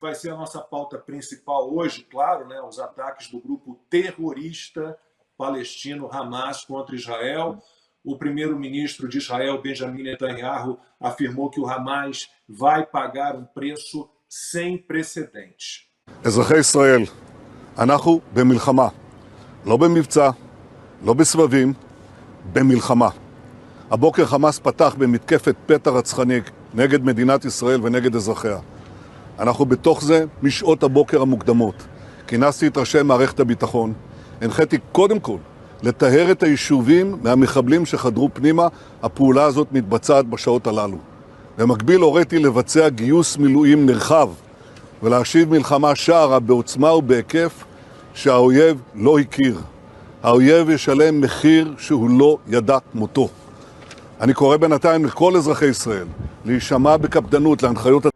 vai ser a nossa pauta principal hoje, claro, né, os ataques do grupo terrorista palestino Hamas contra Israel. O primeiro-ministro de Israel, Benjamin Netanyahu, afirmou que o Hamas vai pagar um preço sem precedentes. אזרחי ישראל, אנחנו במלחמה, לא במבצע, לא בסבבים, במלחמה. הבוקר חמאס פתח במתקפת פתע רצחני נגד מדינת ישראל ונגד אזרחיה. אנחנו בתוך זה משעות הבוקר המוקדמות. כינסתי את ראשי מערכת הביטחון, הנחיתי קודם כל לטהר את היישובים מהמחבלים שחדרו פנימה. הפעולה הזאת מתבצעת בשעות הללו. במקביל הוריתי לבצע גיוס מילואים נרחב ולהשיב מלחמה שערה בעוצמה ובהיקף שהאויב לא הכיר. האויב ישלם מחיר שהוא לא ידע מותו. אני קורא בינתיים לכל אזרחי ישראל להישמע בקפדנות להנחיות